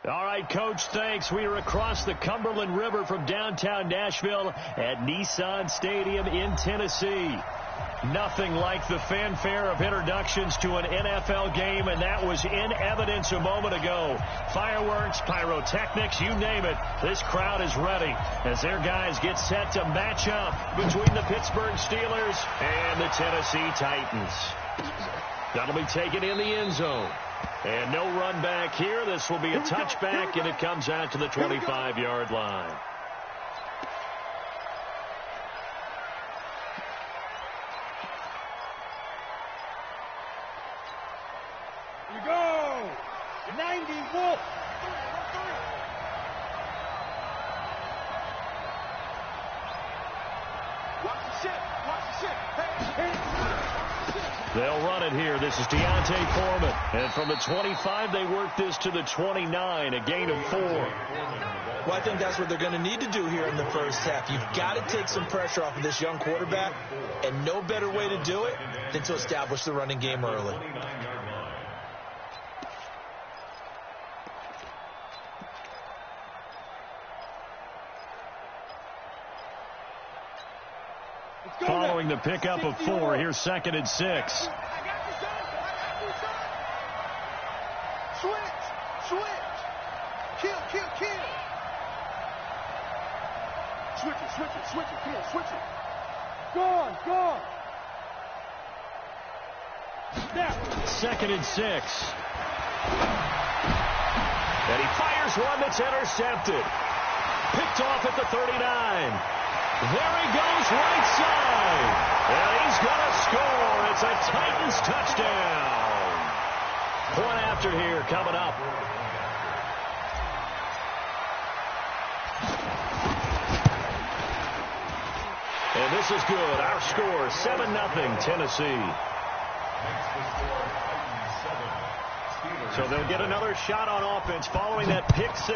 All right, Coach, thanks. We are across the Cumberland River from downtown Nashville at Nissan Stadium in Tennessee. Nothing like the fanfare of introductions to an NFL game, and that was in evidence a moment ago. Fireworks, pyrotechnics, you name it. This crowd is ready as their guys get set to match up between the Pittsburgh Steelers and the Tennessee Titans. That'll be taken in the end zone. And no run back here. This will be a touchback, and it comes out to the 25-yard line. Here we go. 90 Wolf. Watch the shit. Watch the shit. Hey. They'll run it here. This is Deontay Foreman. And from the 25, they work this to the 29, a gain of 4. Well, I think that's what they're going to need to do here in the first half. You've got to take some pressure off of this young quarterback, and no better way to do it than to establish the running game early. Following the pickup of 4, here's 2nd and 6. Switch. Kill. Switch it. Come on, switch it. Go on. Now. 2nd and 6. And he fires one that's intercepted. Picked off at the 39. There he goes, right side. And he's going to score. It's a Titans touchdown. Point after here coming up. And this is good. Our score, 7-0 Tennessee. So they'll get another shot on offense following that pick 6.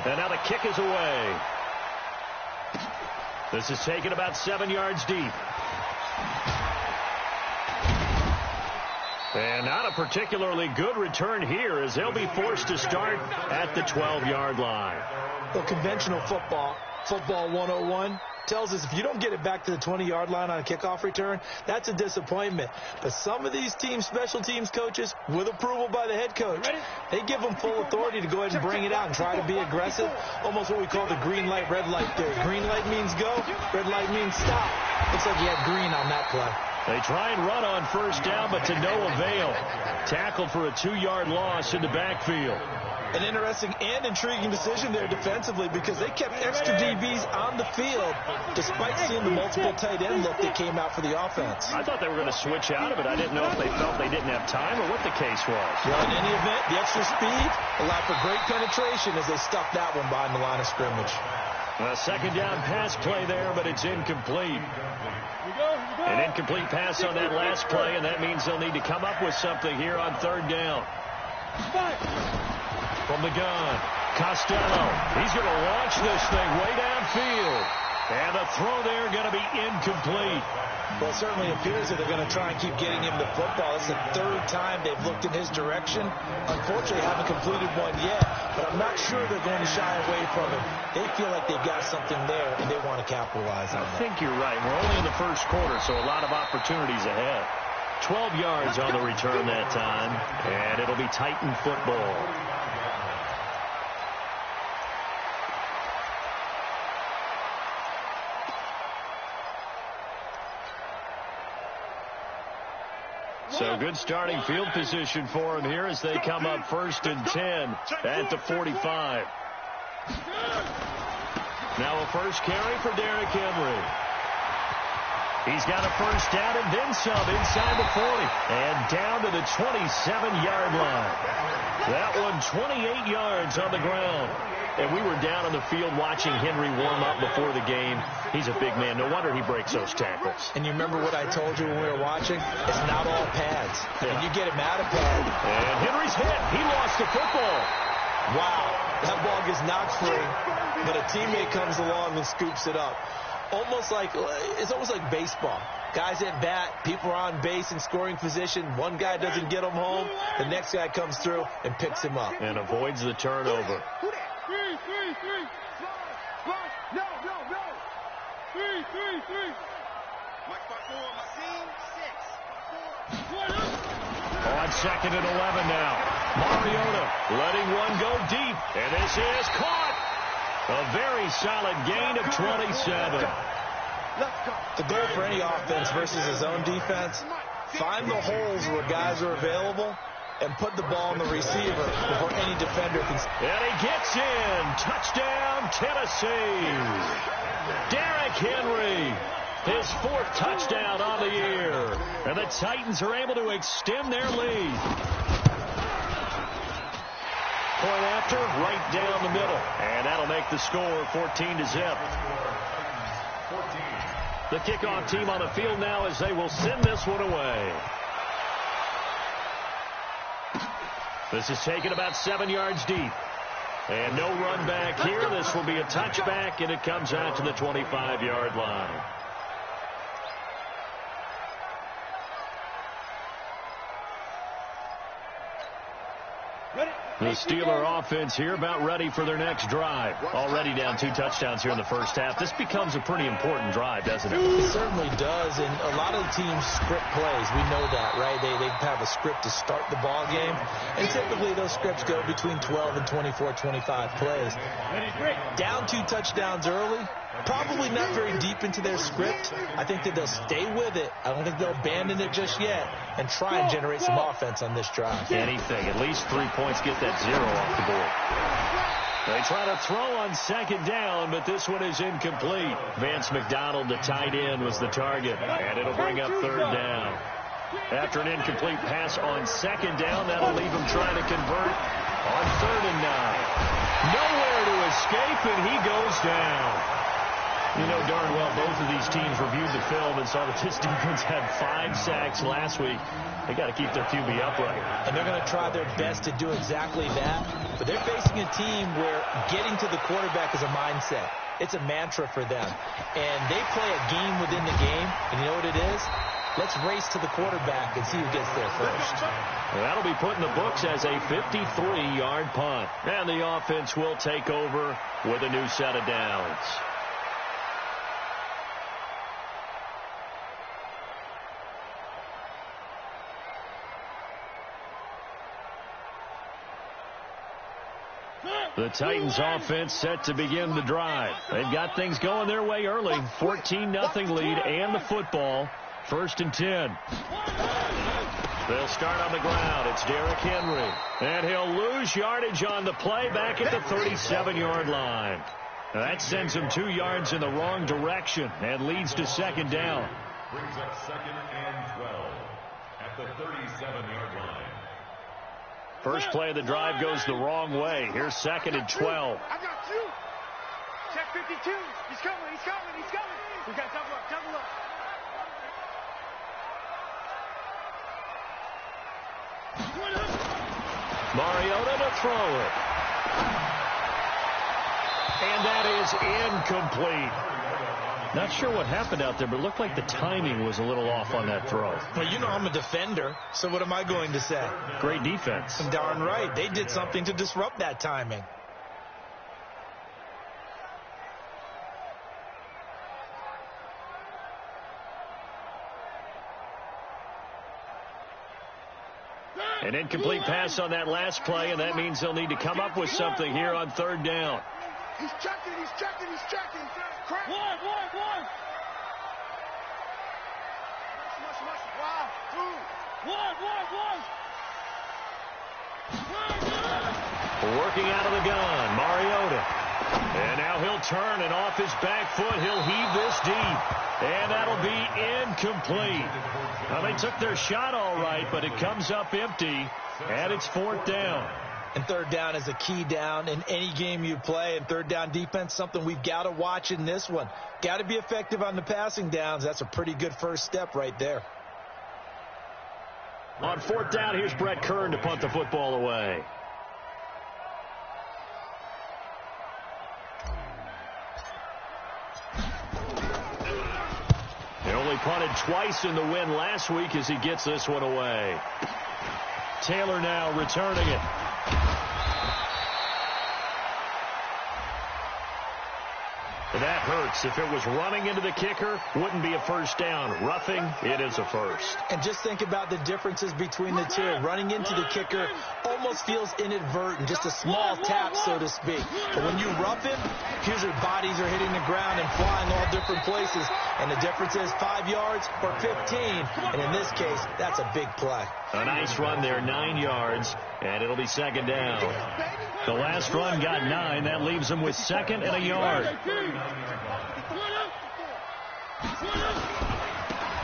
And now the kick is away. This is taken about 7 yards deep. And not a particularly good return here as they'll be forced to start at the 12-yard line. Well, conventional football 101, tells us if you don't get it back to the 20-yard line on a kickoff return, that's a disappointment. But some of these teams, special teams coaches, with approval by the head coach, they give them full authority to go ahead and bring it out and try to be aggressive, almost what we call the green light, red light theory. Green light means go, red light means stop. Looks like you had green on that play. They try and run on first down, but to no avail. Tackled for a 2-yard loss in the backfield. An interesting and intriguing decision there defensively because they kept extra DBs on the field despite seeing the multiple tight end look that came out for the offense. I thought they were going to switch out of it. I didn't know if they felt they didn't have time or what the case was. Well, in any event, the extra speed allowed for great penetration as they stuffed that one behind the line of scrimmage. A second down pass play there, but it's incomplete. An incomplete pass on that last play, and that means they'll need to come up with something here on third down. From the gun, Costello. He's going to launch this thing way downfield. And the throw there going to be incomplete. Well, it certainly appears that they're going to try and keep getting him the football. It's the 3rd time they've looked in his direction. Unfortunately, haven't completed one yet, but I'm not sure they're going to shy away from it. They feel like they've got something there, and they want to capitalize on it. I think you're right. We're only in the first quarter, so a lot of opportunities ahead. 12 yards on the return that time, and it'll be Titan football. So good starting field position for them here as they come up 1st and 10 at the 45. Now a first carry for Derrick Henry. He's got a first down and then some inside the 40 and down to the 27-yard line. That one 28 yards on the ground. And we were down on the field watching Henry warm up before the game. He's a big man. No wonder he breaks those tackles. And you remember what I told you when we were watching? It's not all pads. Yeah. And you get him out of pad. And Henry's hit. He lost the football. Wow. That ball gets knocked free, but a teammate comes along and scoops it up. Almost like, it's almost like baseball. Guys at bat, people are on base in scoring position. One guy doesn't get him home. The next guy comes through and picks him up. And avoids the turnover. On second and 11 now. Mariota letting one go deep. And this is caught. A very solid gain of 27. The goal for any offense versus his own defense, find the holes where guys are available and put the ball in the receiver before any defender can. And he gets in. Touchdown, Tennessee. Derrick Henry, his 4th touchdown on the year. And the Titans are able to extend their lead. Point after, right down the middle. And that'll make the score 14-0. The kickoff team on the field now as they will send this one away. This is taken about 7 yards deep. And no run back here. This will be a touchback, and it comes out to the 25-yard line. The Steeler offense here about ready for their next drive. Already down 2 touchdowns here in the first half. This becomes a pretty important drive, doesn't it? It certainly does, and a lot of the teams script plays. We know that, right? They have a script to start the ball game, and typically those scripts go between 12 and 24, 25 plays. Down 2 touchdowns early, probably not very deep into their script. I think that they'll stay with it. I don't think they'll abandon it just yet and try and generate some offense on this drive. Anything. At least 3 points, get that 0 off the board. They try to throw on second down, but this one is incomplete. Vance McDonald, the tight end, was the target, and it'll bring up 3rd down. After an incomplete pass on second down, that'll leave him trying to convert on 3rd and 9. Nowhere to escape, and he goes down. You know darn well both of these teams reviewed the film and saw that this defense had 5 sacks last week. They got to keep their QB upright. And they're going to try their best to do exactly that. But they're facing a team where getting to the quarterback is a mindset. It's a mantra for them. And they play a game within the game. And you know what it is? Let's race to the quarterback and see who gets there first. Well, that'll be put in the books as a 53-yard punt. And the offense will take over with a new set of downs. The Titans offense set to begin the drive. They've got things going their way early. 14-0 lead and the football. 1st and 10. They'll start on the ground. It's Derrick Henry. And he'll lose yardage on the play back at the 37-yard line. Now that sends him 2 yards in the wrong direction and leads to 2nd down. Brings up 2nd and 12 at the 37-yard line. First play of the drive goes the wrong way. Here's 2nd and 12. I got you. Check 52. He's coming. He's coming. He's coming. We got double up. Double up. Mariota to throw it. And that is incomplete. Not sure what happened out there, but it looked like the timing was a little off on that throw. Well, you know I'm a defender, so what am I going to say? Great defense. Darn right. They did something to disrupt that timing. An incomplete pass on that last play, and that means they'll need to come up with something here on 3rd down. He's checking. He's checking. He's checking. Crack. One. Wow. 2. 1. Working out of the gun, Mariota. And now he'll turn, and off his back foot, he'll heave this deep. And that'll be incomplete. Well, they took their shot all right, but it comes up empty, and it's 4th down. And 3rd down is a key down in any game you play. And 3rd down defense, something we've got to watch in this one. Got to be effective on the passing downs. That's a pretty good first step right there. On 4th down, here's Brett Kern to punt the football away. punted twice in the win last week as he gets this one away. Taylor now returning it. That hurts. If it was running into the kicker, wouldn't be a first down. Roughing, it is a first. And just think about the differences between the two. Running into the kicker almost feels inadvertent, just a small tap, so to speak. But when you rough him, usually bodies are hitting the ground and flying all different places. And the difference is 5 yards or 15. And in this case, that's a big play. A nice run there, 9 yards, and it'll be second down. The last run got 9. That leaves him with second and a yard.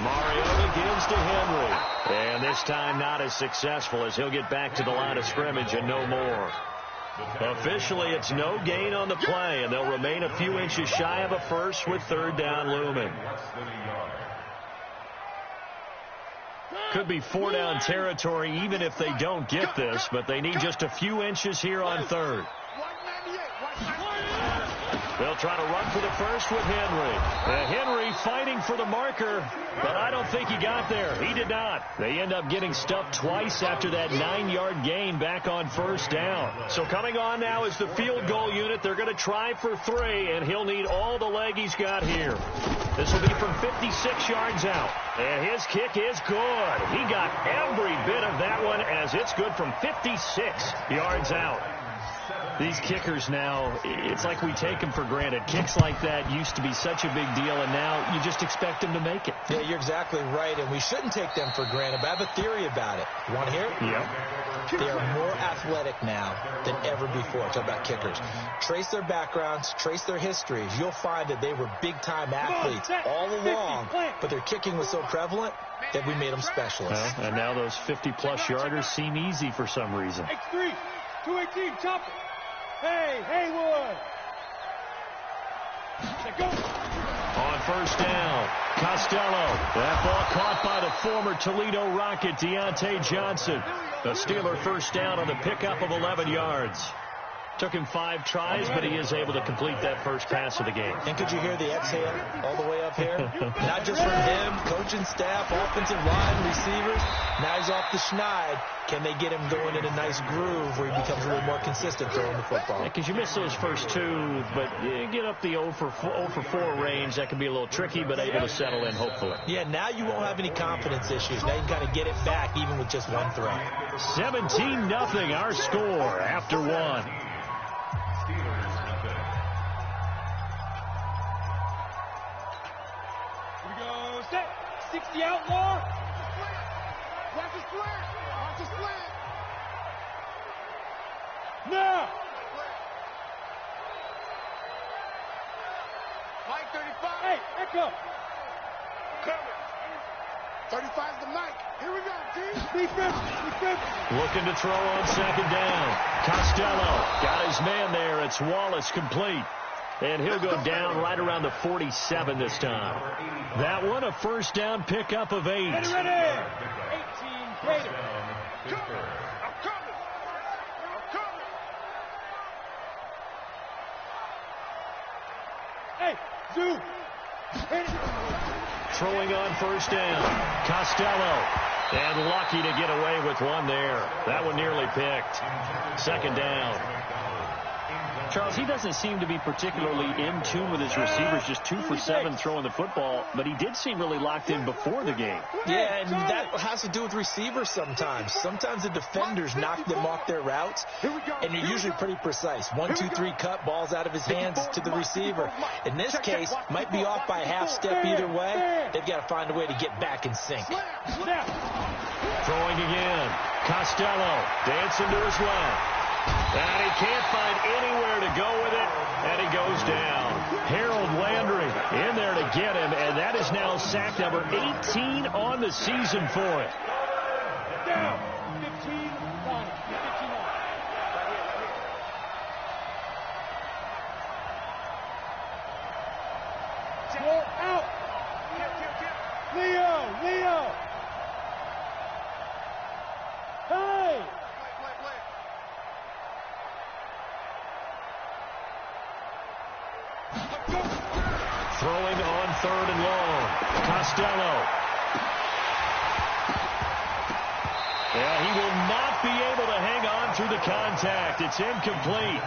Mariota gives to Henry. And this time not as successful as he'll get back to the line of scrimmage and no more. Officially, it's no gain on the play, and they'll remain a few inches shy of a first with third down looming. Could be 4-down territory even if they don't get this, but they need just a few inches here on third. They'll try to run for the first with Henry. Henry fighting for the marker, but I don't think he got there. He did not. They end up getting stuffed twice after that 9-yard gain back on first down. So coming on now is the field goal unit. They're going to try for 3, and he'll need all the leg he's got here. This will be from 56 yards out. And his kick is good. He got every bit of that one as it's good from 56 yards out. These kickers now, it's like we take them for granted. Kicks like that used to be such a big deal, and now you just expect them to make it. Yeah, you're exactly right, and we shouldn't take them for granted, but I have a theory about it. You want to hear it? Yep. They are more athletic now than ever before. Talk about kickers. Trace their backgrounds, trace their histories. You'll find that they were big-time athletes all along, but their kicking was so prevalent that we made them specialists. Well, and now those 50-plus yarders seem easy for some reason. X3, 218, chop it. Hey, Haywood. Go. On first down, Costello. That ball caught by the former Toledo Rocket, Deontay Johnson. The Steeler first down on the pickup of 11 yards. Took him 5 tries, but he is able to complete that first pass of the game. And could you hear the exhale all the way up here? Not just from him, coaching staff, offensive line, receivers. Now he's off the schneid. Can they get him going in a nice groove where he becomes a little more consistent throwing the football? Because you miss those first 2, but you get up the 0 for 4 range. That can be a little tricky, but able to settle in, hopefully. Yeah, now you won't have any confidence issues. Now you can kind of get it back even with just one throw. 17-0 our score after 1. Here we go. Set. 60 outlaw. Watch the slant. Watch the slant. Now. Mike 35. Hey, echo. Coming. 35's the mic. Here we go, team. Defense. Looking to throw on second down. Costello got his man there. It's Wallace complete. And he'll go down right around the 47 this time. That one, a first down pickup of 8. Ready. 18, Gator. I'm coming. Hey, Zoo. Throwing on first down. Costello. And lucky to get away with one there. That one nearly picked. Second down. Charles, he doesn't seem to be particularly in tune with his receivers, just 2 for 7 throwing the football, but he did seem really locked in before the game. Yeah, and that has to do with receivers sometimes. Sometimes the defenders knock them off their routes, and they're usually pretty precise. 1, 2, 3 cut, balls out of his hands to the receiver. In this case, might be off by a half step either way. They've got to find a way to get back in sync. Throwing again. Costello dancing to his left. And he can't find anywhere to go with it, and he goes down. Harold Landry in there to get him, and that is now sack number 18 on the season for it. Down. 15 on it. 15 on. Roll out. Leo. Hey. Throw throwing on 3rd and long. Costello. Yeah, he will not be able to hang on through the contact. It's incomplete.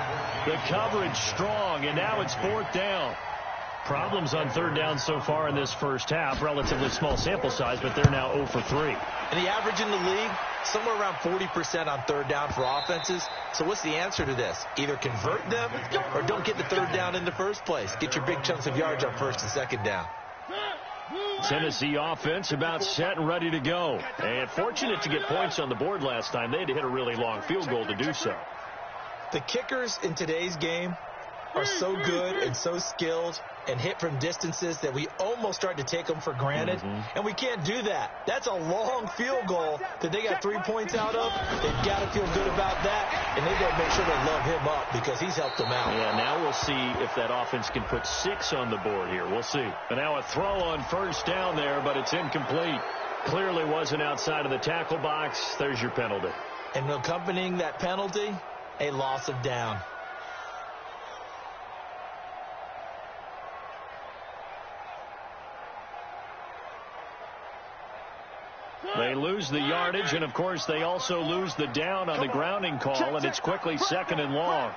The coverage strong, and now it's 4th down. Problems on 3rd down so far in this first half. Relatively small sample size, but they're now 0 for 3. And the average in the league, somewhere around 40% on 3rd down for offenses. So what's the answer to this? Either convert them or don't get the 3rd down in the first place. Get your big chunks of yards on 1st and 2nd down. Tennessee offense about set and ready to go. And fortunate to get points on the board last time. They had to hit a really long field goal to do so. The kickers in today's game are so good and so skilled and hit from distances that we almost start to take them for granted. And we can't do that. That's a long field goal that they got 3 points out of. They've got to feel good about that, and they've got to make sure they love him up because he's helped them out. Yeah, now we'll see if that offense can put 6 on the board here. We'll see. And now a throw on 1st down there, but it's incomplete. Clearly wasn't outside of the tackle box. There's your penalty. And accompanying that penalty, a loss of down. They lose the yardage, and, of course, they also lose the down on the grounding call, and it's quickly 2nd and long.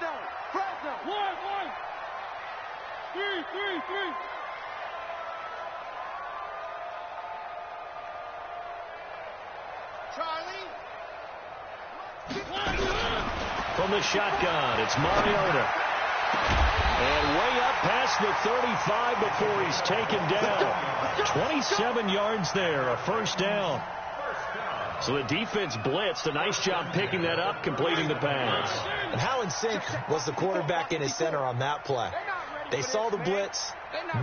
From the shotgun, it's Mariota. And way up past the 35 before he's taken down. 27 yards there, a 1st down. So the defense blitzed. A nice job picking that up, completing the pass. And how in sync was the quarterback in his center on that play? They saw the blitz,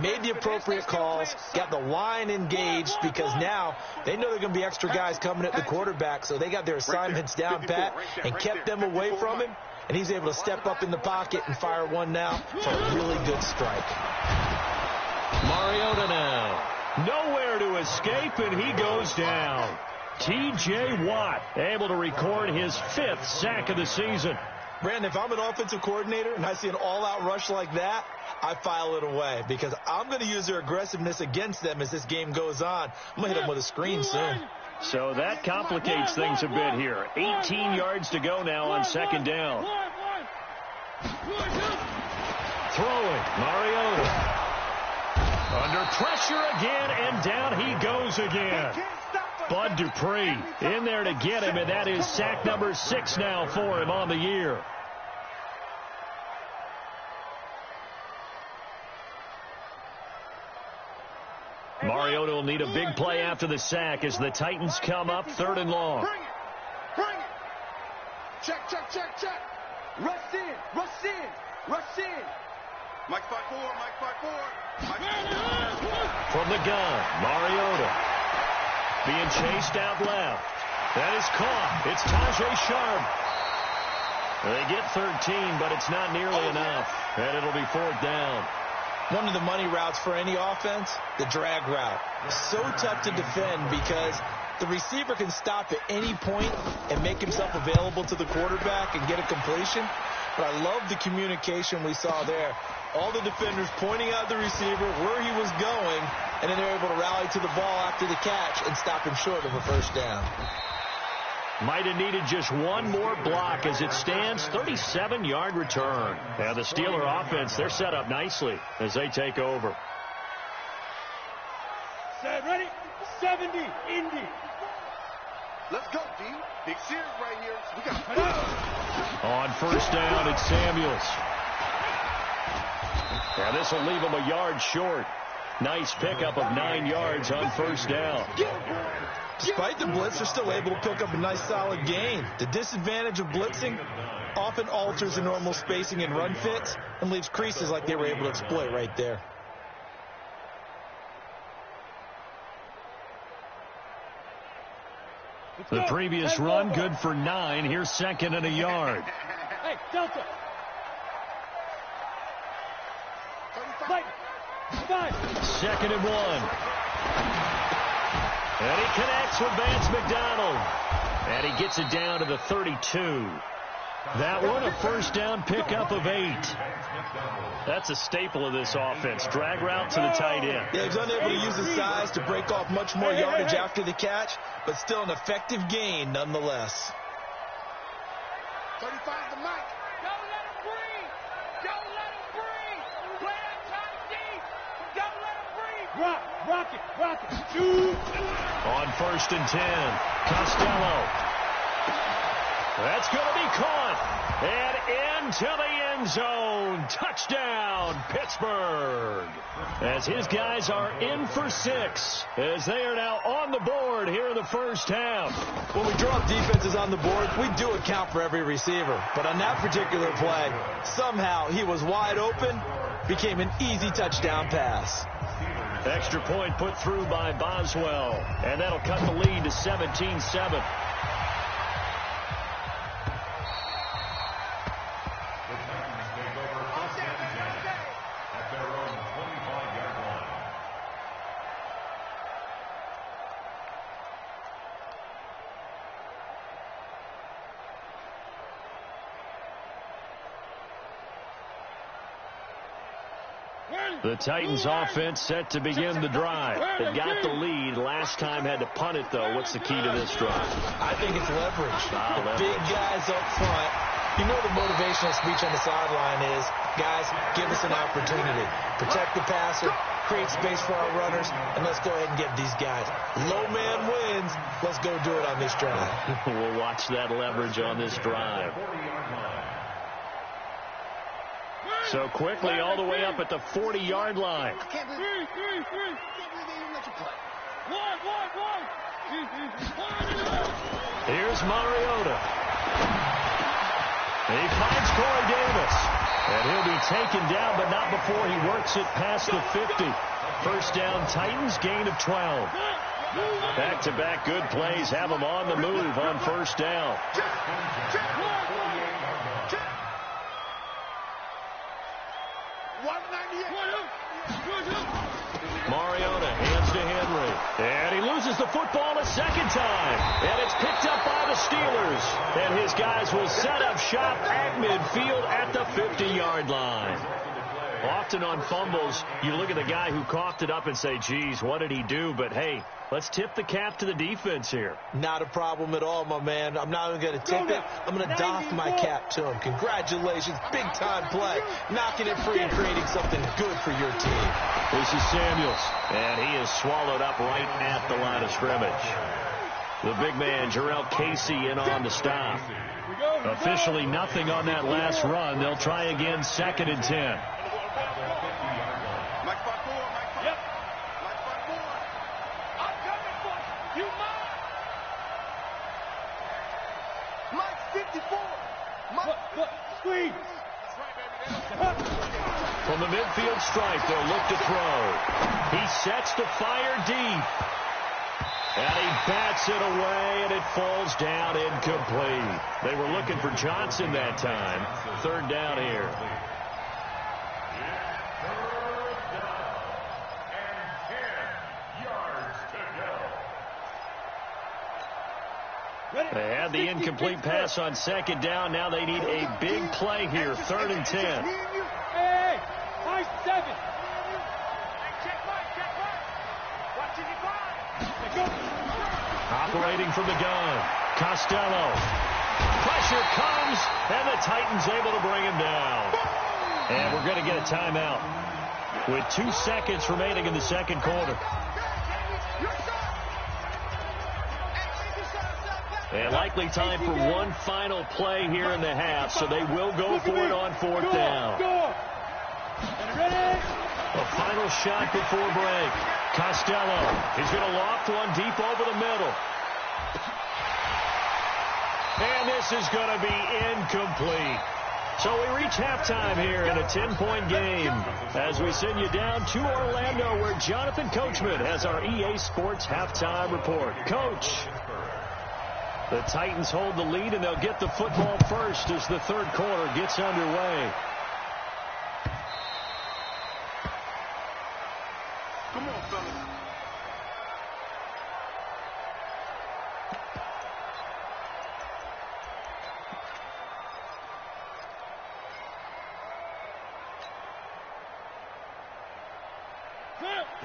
made the appropriate calls, got the line engaged because now they know they're going to be extra guys coming at the quarterback, so they got their assignments down pat and kept them away from him, and he's able to step up in the pocket and fire one now for a really good strike. Mariota now. Nowhere to escape, and he goes down. T.J. Watt able to record his 5th sack of the season. Brandon, if I'm an offensive coordinator and I see an all-out rush like that, I file it away because I'm going to use their aggressiveness against them as this game goes on. I'm going to hit them with a screen soon. So that complicates things a bit here. 18 yards to go now on 2nd down. Throwing, Mariota. Under pressure again, and down he goes again. Bud Dupree in there to get him, and that is sack number 6 now for him on the year. Mariota will need a big play after the sack as the Titans come up 3rd and long. Bring it. Bring it. Check, check, check, check. Rush in. Rush in. Rush in. Mike 5-4. Mike 5-4. From the gun, Mariota. Being chased out left. That is caught. It's Tajay Sharp. They get 13, but it's not nearly enough. And it'll be 4th down. One of the money routes for any offense, the drag route. So tough to defend because the receiver can stop at any point and make himself available to the quarterback and get a completion. But I love the communication we saw there. All the defenders pointing out the receiver where he was going, and then they're able to rally to the ball after the catch and stop him short of a 1st down. Might have needed just one more block as it stands. 37-yard return. Now the Steeler offense, they're set up nicely as they take over. Set, ready? 70, Indy. Let's go, D. Big series right here. We got on 1st down, it's Samuels. Now this will leave him a yard short. Nice pickup of 9 yards on 1st down. Despite the blitz, they're still able to pick up a nice solid gain. The disadvantage of blitzing often alters the normal spacing and run fits and leaves creases like they were able to exploit right there. The previous run good for 9. Here's 2nd and a yard. Hey, Delta. 2nd and 1. And he connects with Vance McDonald. And he gets it down to the 32. That one a first down pickup of 8. That's a staple of this offense. Drag route to the tight end. Yeah, he's unable to use his size to break off much more yardage after the catch, but still an effective gain nonetheless. 35 the mic. Don't let him breathe. Don't let him breathe. Play that tight deep. Don't let him breathe. Rock it. Shoot. On 1st and 10, Costello. That's going to be caught. And into the end zone. Touchdown, Pittsburgh. As his guys are in for 6, as they are now on the board here in the first half. When we draw up defenses on the board, we do account for every receiver. But on that particular play, somehow he was wide open, became an easy touchdown pass. Extra point put through by Boswell. And that'll cut the lead to 17-7. The Titans offense set to begin the drive. They got the lead. Last time had to punt it, though. What's the key to this drive? I think it's leverage. Leverage. Big guys up front. You know the motivational speech on the sideline is, guys, give us an opportunity. Protect the passer, create space for our runners, and let's go ahead and get these guys. Low man wins. Let's go do it on this drive. We'll watch that leverage on this drive. So quickly all the way up at the 40-yard line. I can't believe they even let you play. Here's Mariota. He finds Corey Davis. And he'll be taken down, but not before he works it past the 50. First down, Titans, gain of 12. Back-to-back good plays have them on the move on first down. Mariota hands to Henry. And he loses the football a second time. And it's picked up by the Steelers. And his guys will set up shop at midfield at the 50-yard line. Often on fumbles, you look at the guy who coughed it up and say, geez, what did he do? But, hey, let's tip the cap to the defense here. Not a problem at all, my man. I'm not even going to tip it. I'm going to doff my cap to him. Congratulations. Big-time play. Knocking it free and creating something good for your team. This is Samuels, and he is swallowed up right at the line of scrimmage. The big man, Jarrell Casey, in on the stop. Officially nothing on that last run. They'll try again, 2nd and 10. From the midfield stripe, they'll look to throw. He sets to fire deep. And he bats it away, and it falls down incomplete. They were looking for Johnson that time. 3rd down here. They had the incomplete pass on 2nd down. Now they need a big play here. 3rd and 10. Hey, 7. Operating from the gun. Costello. Pressure comes, and the Titans able to bring him down. And we're going to get a timeout with 2 seconds remaining in the 2nd quarter. And likely time for one final play here in the half, so they will go for it on 4th down. A final shot before break. Costello is going to loft one deep over the middle. And this is going to be incomplete. So we reach halftime here in a 10-point game as we send you down to Orlando, where Jonathan Coachman has our EA Sports halftime report. Coach. The Titans hold the lead, and they'll get the football first as the 3rd quarter gets underway. Come on, fellas.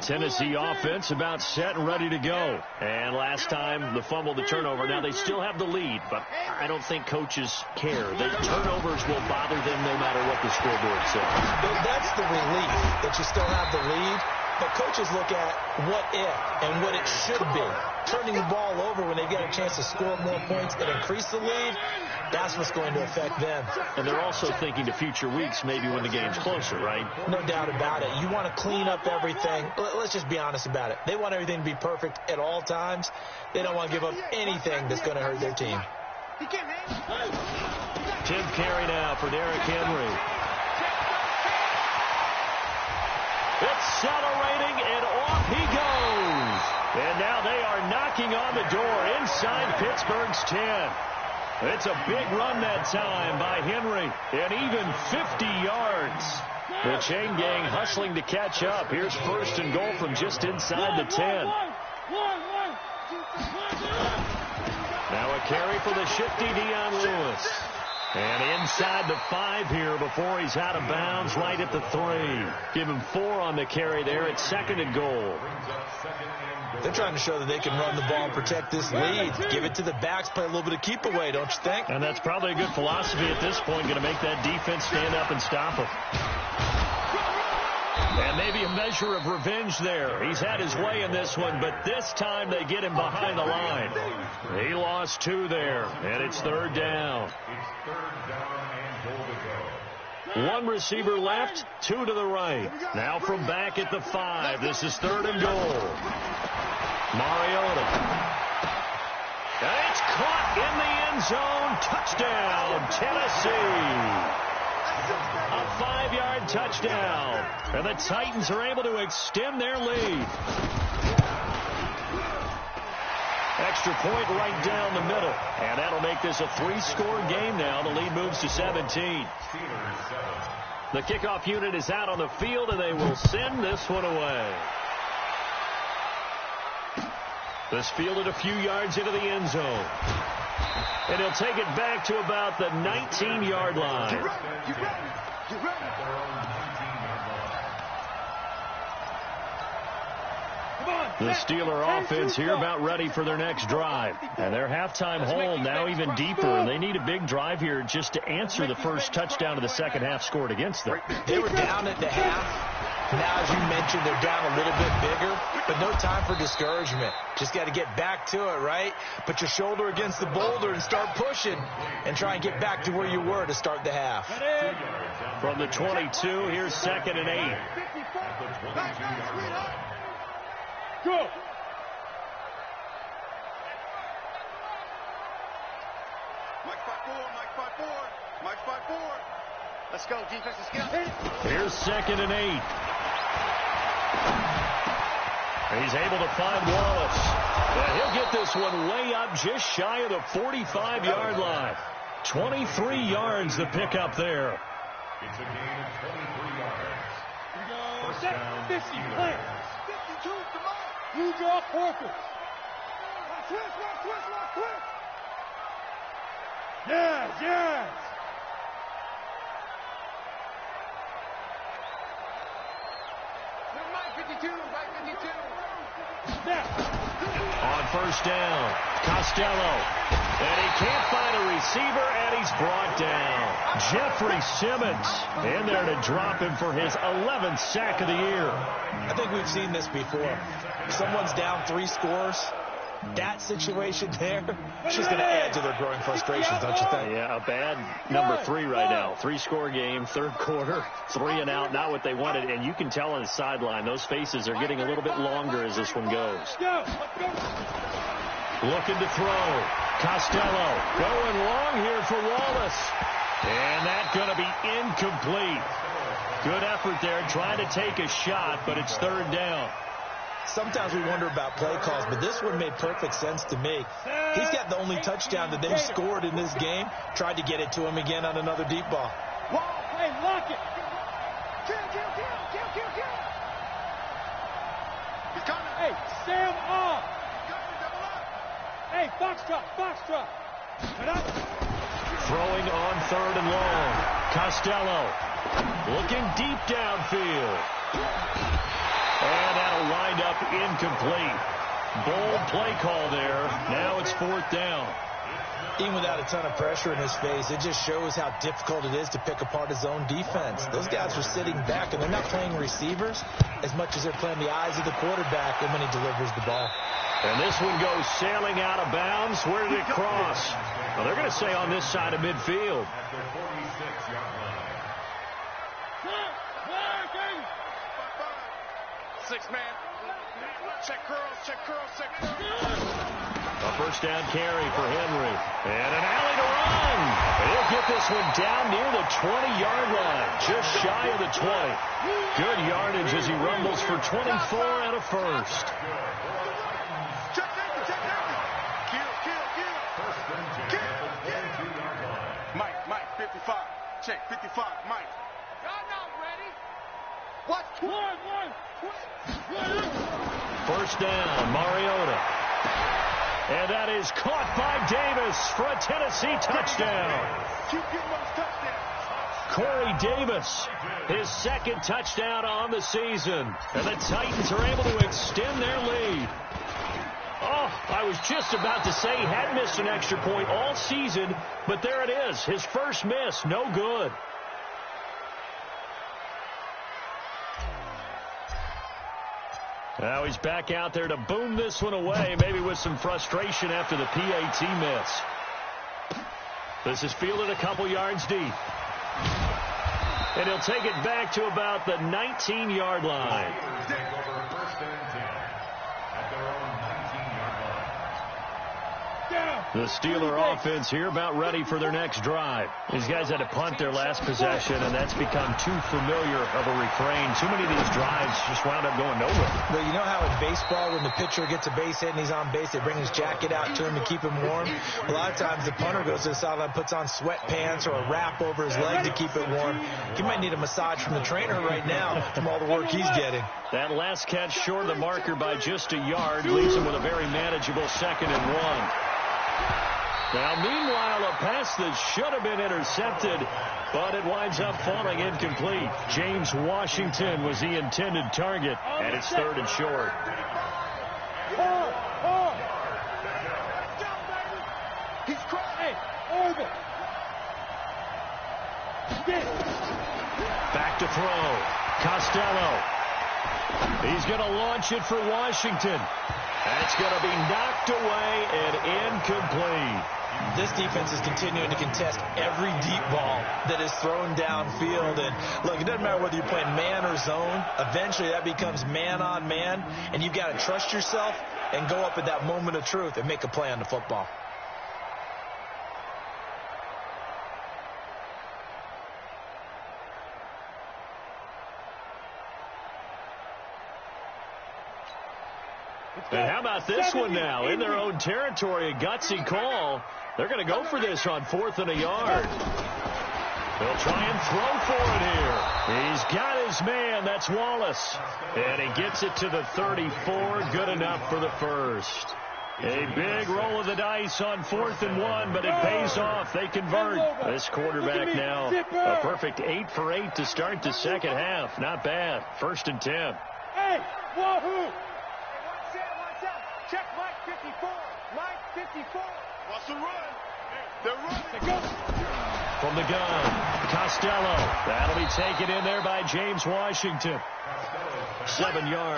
Tennessee offense about set and ready to go. And last time, the fumble, the turnover. Now they still have the lead, but I don't think coaches care. The turnovers will bother them no matter what the scoreboard says. That's the relief that you still have the lead. But coaches look at what if and what it should be. Turning the ball over when they get a chance to score more points and increase the lead, that's what's going to affect them. And they're also thinking to future weeks, maybe when the game's closer, right? No doubt about it. You want to clean up everything. Let's just be honest about it. They want everything to be perfect at all times. They don't want to give up anything that's going to hurt their team. 10th carry now for Derrick Henry. Accelerating, and off he goes. And now they are knocking on the door inside Pittsburgh's 10. It's a big run that time by Henry, and even 50 yards. The chain gang hustling to catch up. Here's 1st and goal from just inside the 10. Now a carry for the shifty Dion Lewis. And inside the 5 here before he's out of bounds, right at the 3. Give him 4 on the carry there at 2nd and goal. They're trying to show that they can run the ball and protect this lead. Give it to the backs, play a little bit of keep away, don't you think? And that's probably a good philosophy at this point, going to make that defense stand up and stop him. And maybe a measure of revenge there. He's had his way in this one, but this time they get him behind the line. He lost 2 there, and it's 3rd down. It's 3rd down and goal to go. 1 receiver left, 2 to the right. Now from back at the 5, this is 3rd and goal. Mariota. And it's caught in the end zone. Touchdown, Tennessee. A 5-yard touchdown. And the Titans are able to extend their lead. Extra point right down the middle. And that'll make this a 3-score game now. The lead moves to 17. The kickoff unit is out on the field, and they will send this one away. This fielded a few yards into the end zone. And he'll take it back to about the 19-yard line. Get ready. The Steeler offense here about ready for their next drive. And their halftime hole now even deeper. And they need a big drive here just to answer the first touchdown of the second half scored against them. They were down at the half. Now, as you mentioned, they're down a little bit bigger, but no time for discouragement. Just got to get back to it, right? Put your shoulder against the boulder and start pushing and try and get back to where you were to start the half. From the 22, here's 2nd and 8. Go. Mike 5-4. Let's go, defense. Let's get up. Here's 2nd and 8. He's able to find Wallace. And he'll get this one way up just shy of the 45-yard line. 23 yards the pickup there. It's a gain of 23 yards. First down, 50, play. 52, come on. You draw Porker. Twist. Yes. Mike 52. Snap. On first down, Costello. And he can't find a receiver, and he's brought down. Jeffrey Simmons in there to drop him for his 11th sack of the year. I think we've seen this before. If someone's down 3 scores, that situation there, she's going to add to their growing frustrations, don't you think? Yeah, a bad number 3 right now. 3-score game, 3rd quarter, 3 and out, not what they wanted. And you can tell on the sideline, those faces are getting a little bit longer as this one goes. Looking to throw. Costello going long here for Wallace. And that's going to be incomplete. Good effort there, trying to take a shot, but it's 3rd down. Sometimes we wonder about play calls, but this one made perfect sense to me. He's got the only touchdown that they've scored in this game. Tried to get it to him again on another deep ball. Hey, lock it. Kill. He's coming. Hey, Sam off. Double up. Hey, foxtrot. Get up. Throwing on 3rd and long. Costello looking deep downfield. And that'll wind up incomplete. Bold play call there. Now it's 4th down. Even without a ton of pressure in his face, it just shows how difficult it is to pick apart his own defense. Those guys are sitting back, and they're not playing receivers as much as they're playing the eyes of the quarterback when he delivers the ball. And this one goes sailing out of bounds. Where did it cross? Well, they're going to say on this side of midfield. At their 46-yard line. 6-man. Check curls, check curls, check curls. A first down carry for Henry. And an alley to run. He'll get this one down near the 20-yard line. Just shy of the 20. Good yardage as he rumbles for 24 and a first. Check safety, check safety. Kill. Mike, 55. Check, 55, Mike. Y'all not ready. What? One. First down, Mariota. And that is caught by Davis for a Tennessee touchdown. Keep getting those touchdowns. Corey Davis, his second touchdown on the season. And the Titans are able to extend their lead. Oh, I was just about to say he had missed an extra point all season, but there it is. His first miss, no good. Now he's back out there to boom this one away, maybe with some frustration after the PAT miss. This is fielded a couple yards deep. And he'll take it back to about the 19-yard line. Take over 1st and 10 at their own 19-yard line. The Steeler offense here about ready for their next drive. These guys had to punt their last possession, and that's become too familiar of a refrain. Too many of these drives just wound up going nowhere. But you know how in baseball, when the pitcher gets a base hit and he's on base, they bring his jacket out to him to keep him warm? A lot of times the punter goes to the sideline, puts on sweatpants or a wrap over his leg to keep it warm. He might need a massage from the trainer right now from all the work he's getting. That last catch short of the marker by just a yard leaves him with a very manageable 2nd and 1. Now, meanwhile, a pass that should have been intercepted, but it winds up falling incomplete. James Washington was the intended target, and it's 3rd and short. He's crying. Over. Back to throw. Costello. He's going to launch it for Washington. That's going to be knocked away and incomplete. This defense is continuing to contest every deep ball that is thrown downfield. And look, it doesn't matter whether you're playing man or zone. Eventually that becomes man on man, and you've got to trust yourself and go up at that moment of truth and make a play on the football. And how about this one now? In their own territory, a gutsy call. They're going to go for this on 4th and a yard. They'll try and throw for it here. He's got his man. That's Wallace. And he gets it to the 34. Good enough for the first. A big roll of the dice on 4th and 1, but it pays off. They convert. This quarterback now, a perfect 8 for 8 to start the second half. Not bad. 1st and 10. Hey, wahoo! Check Mike 54. Mike 54. What's the run? They're running. From the gun, Costello. That'll be taken in there by James Washington. 7 yards.